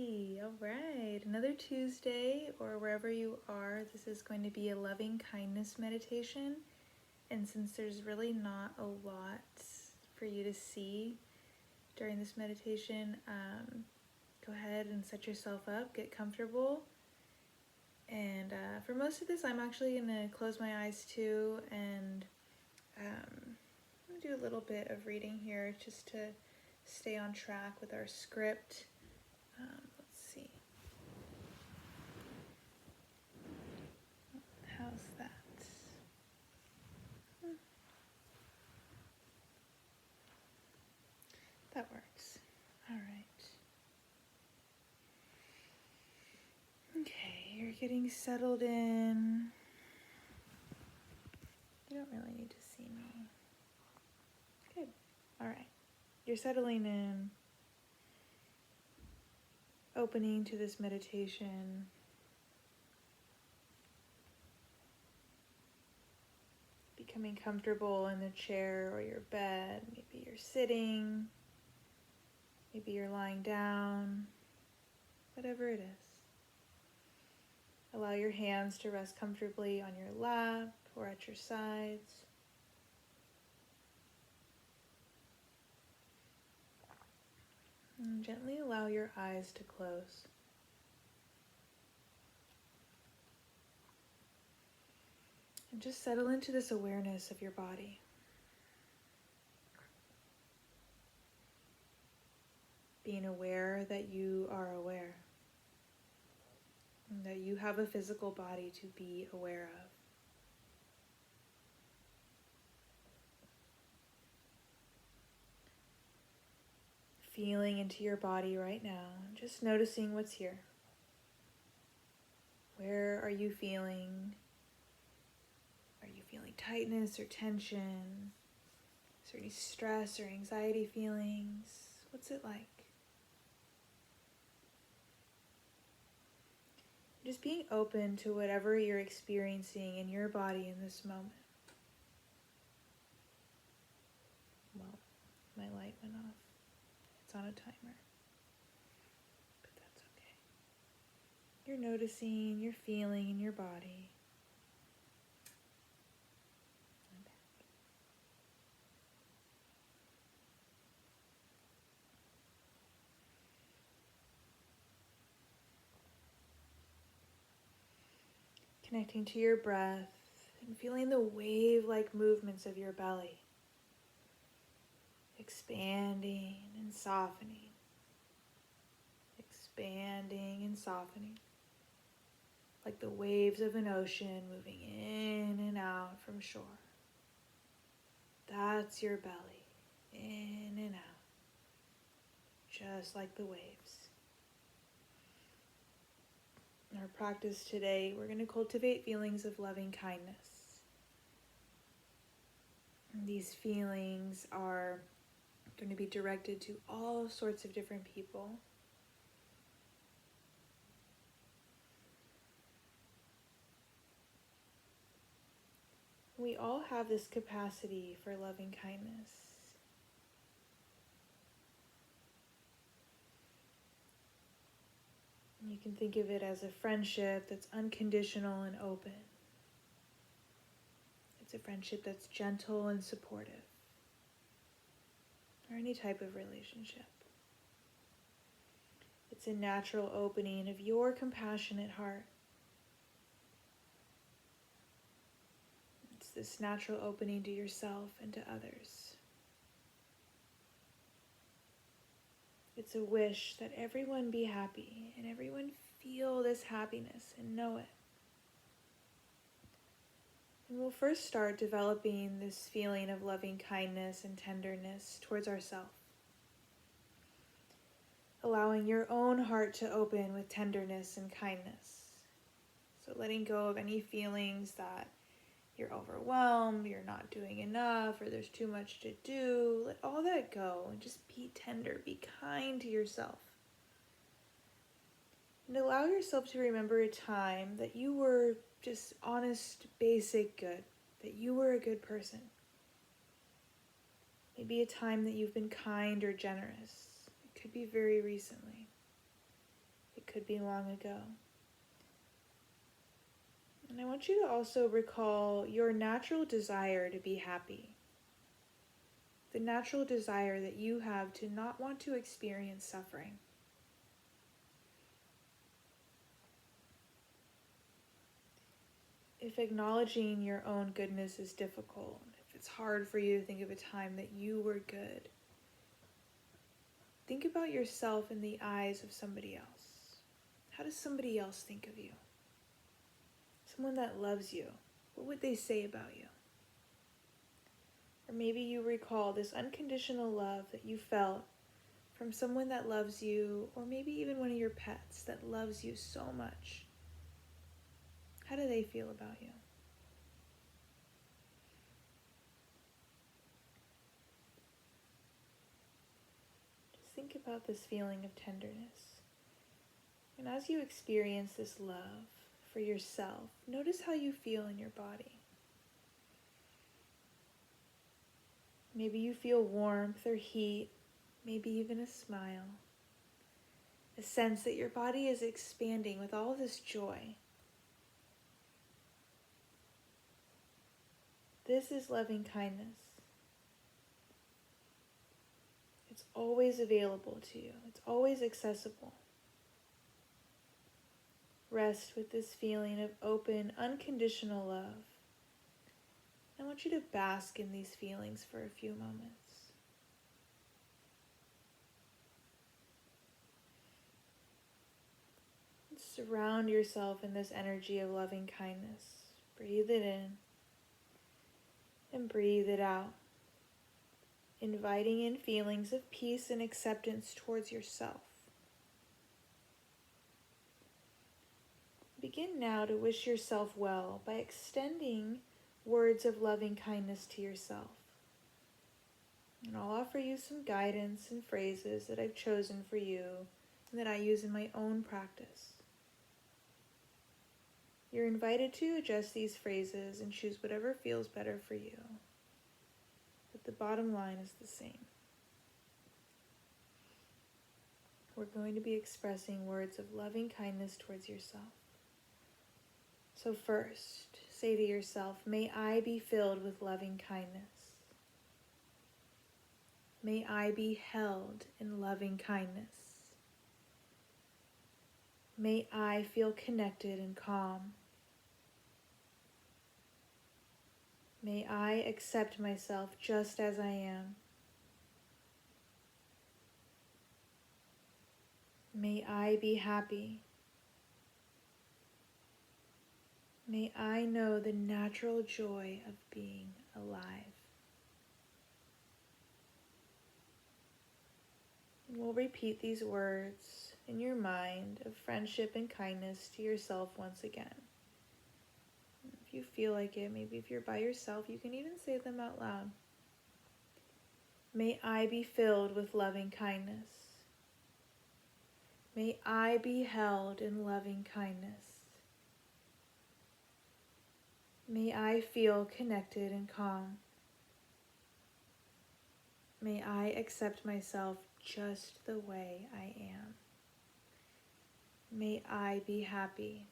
Hey, all right. Another Tuesday, or wherever you are, this is going to be a loving kindness meditation. And since there's really not a lot for you to see during this meditation, go ahead and set yourself up, get comfortable. And for most of this, I'm actually going to close my eyes too, and I'm going to do a little bit of reading here just to stay on track with our script. Let's see. How's that? That works. All right. Okay, you're getting settled in. You don't really need to see me. Good. All right. You're settling in, opening to this meditation. Becoming comfortable in the chair or your bed. Maybe you're sitting. Maybe you're lying down. Whatever it is. Allow your hands to rest comfortably on your lap or at your sides. And gently allow your eyes to close. And just settle into this awareness of your body. Being aware that you are aware. And that you have a physical body to be aware of. Feeling into your body right now, just noticing what's here. Where are you feeling? Are you feeling tightness or tension? Is there any stress or anxiety feelings? What's it like? Just being open to whatever you're experiencing in your body in this moment. Well, my light went off. It's on a timer. But that's okay. You're noticing, you're feeling in your body. I'm back. Connecting to your breath and feeling the wave-like movements of your belly. Expanding and softening. Expanding and softening. Like the waves of an ocean moving in and out from shore. That's your belly. In and out. Just like the waves. In our practice today, we're going to cultivate feelings of loving kindness. And these feelings are going to be directed to all sorts of different people. We all have this capacity for loving kindness. You can think of it as a friendship that's unconditional and open. It's a friendship that's gentle and supportive. Or any type of relationship. It's a natural opening of your compassionate heart. It's this natural opening to yourself and to others. It's a wish that everyone be happy and everyone feel this happiness and know it. And we'll first start developing this feeling of loving kindness and tenderness towards ourselves. Allowing your own heart to open with tenderness and kindness. So letting go of any feelings that you're overwhelmed, you're not doing enough, or there's too much to do. Let all that go and just be tender, be kind to yourself. And allow yourself to remember a time that you were just honest, basic good, that you were a good person. Maybe a time that you've been kind or generous. It could be very recently. could be long ago. And I want you to also recall your natural desire to be happy. The natural desire that you have to not want to experience suffering. If acknowledging your own goodness is difficult, if it's hard for you to think of a time that you were good, think about yourself in the eyes of somebody else. How does somebody else think of you? Someone that loves you, what would they say about you? Or maybe you recall this unconditional love that you felt from someone that loves you, or maybe even one of your pets that loves you so much. How do they feel about you? Just think about this feeling of tenderness. And as you experience this love for yourself, notice how you feel in your body. Maybe you feel warmth or heat, maybe even a smile. A sense that your body is expanding with all this joy. This is loving kindness. It's always available to you. It's always accessible. Rest with this feeling of open, unconditional love. I want you to bask in these feelings for a few moments. Surround yourself in this energy of loving kindness. Breathe it in and breathe it out, inviting in feelings of peace and acceptance towards yourself. Begin now to wish yourself well by extending words of loving kindness to yourself. And I'll offer you some guidance and phrases that I've chosen for you and that I use in my own practice. You're invited to adjust these phrases and choose whatever feels better for you. But the bottom line is the same. We're going to be expressing words of loving kindness towards yourself. So first, say to yourself, may I be filled with loving kindness. May I be held in loving kindness. May I feel connected and calm. May I accept myself just as I am. May I be happy. May I know the natural joy of being alive. And we'll repeat these words in your mind of friendship and kindness to yourself once again. If you feel like it, maybe if you're by yourself, you can even say them out loud. May I be filled with loving kindness. May I be held in loving kindness. May I feel connected and calm. May I accept myself just the way I am. May I be happy.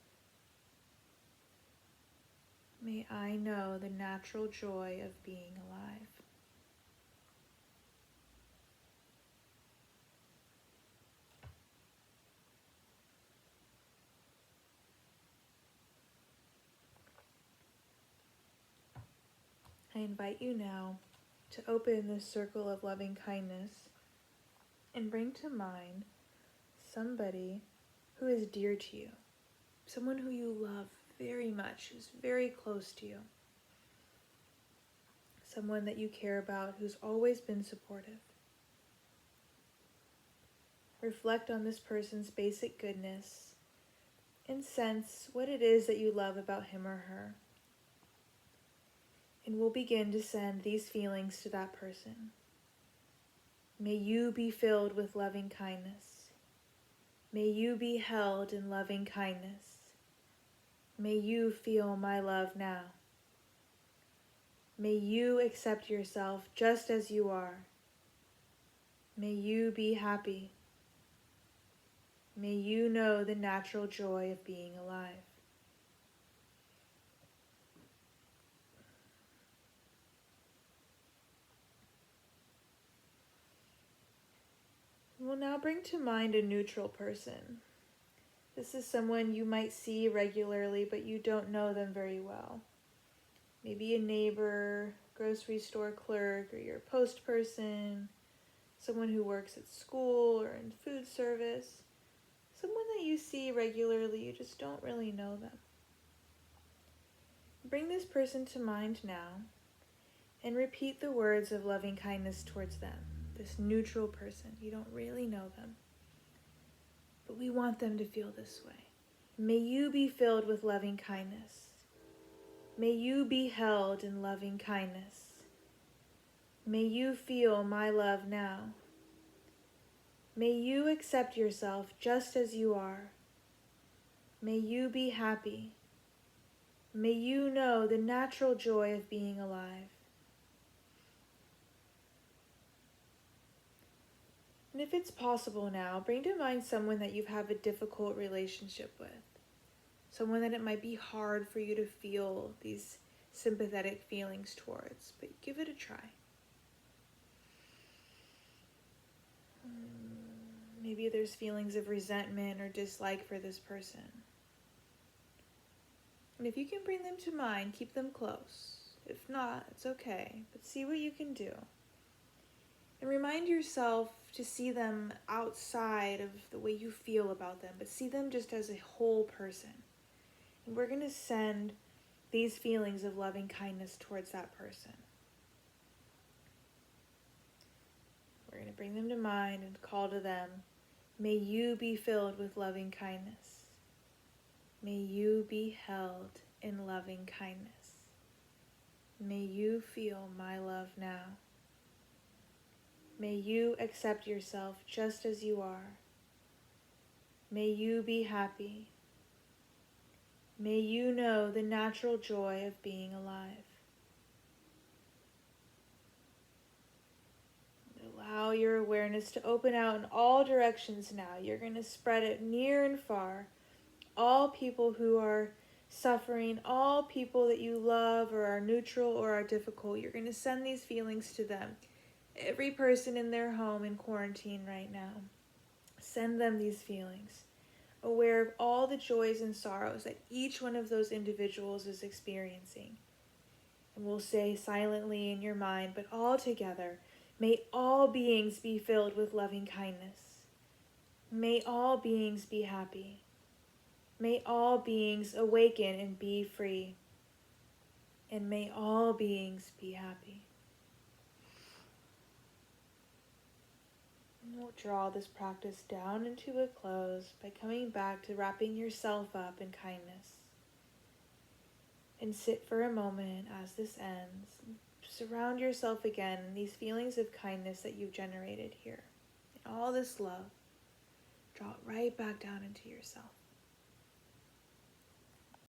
May I know the natural joy of being alive. I invite you now to open this circle of loving kindness and bring to mind somebody who is dear to you, someone who you love very much, who's very close to you, someone that you care about who's always been supportive. Reflect on this person's basic goodness and sense what it is that you love about him or her. And we'll begin to send these feelings to that person. May you be filled with loving kindness. May you be held in loving kindness. May you feel my love now. May you accept yourself just as you are. May you be happy. May you know the natural joy of being alive. We'll now bring to mind a neutral person. This is someone you might see regularly, but you don't know them very well. Maybe a neighbor, grocery store clerk, or your post person, someone who works at school or in food service, someone that you see regularly, you just don't really know them. Bring this person to mind now and repeat the words of loving kindness towards them. This neutral person, you don't really know them, but we want them to feel this way. May you be filled with loving kindness. May you be held in loving kindness. May you feel my love now. May you accept yourself just as you are. May you be happy. May you know the natural joy of being alive. And if it's possible now, bring to mind someone that you have a difficult relationship with. Someone that it might be hard for you to feel these sympathetic feelings towards, but give it a try. Maybe there's feelings of resentment or dislike for this person. And if you can bring them to mind, keep them close. If not, it's okay, but see what you can do. And remind yourself to see them outside of the way you feel about them, but see them just as a whole person. And we're going to send these feelings of loving kindness towards that person. We're going to bring them to mind and call to them, may you be filled with loving kindness. May you be held in loving kindness. May you feel my love now. May you accept yourself just as you are. May you be happy. May you know the natural joy of being alive. Allow your awareness to open out in all directions now. You're going to spread it near and far. All people who are suffering, all people that you love or are neutral or are difficult, you're going to send these feelings to them. Every person in their home in quarantine right now, send them these feelings, aware of all the joys and sorrows that each one of those individuals is experiencing. And we'll say silently in your mind, but all together, may all beings be filled with loving kindness. May all beings be happy. May all beings awaken and be free. And may all beings be happy. And we'll draw this practice down into a close by coming back to wrapping yourself up in kindness. And sit for a moment as this ends. Surround yourself again in these feelings of kindness that you've generated here. And all this love, draw it right back down into yourself.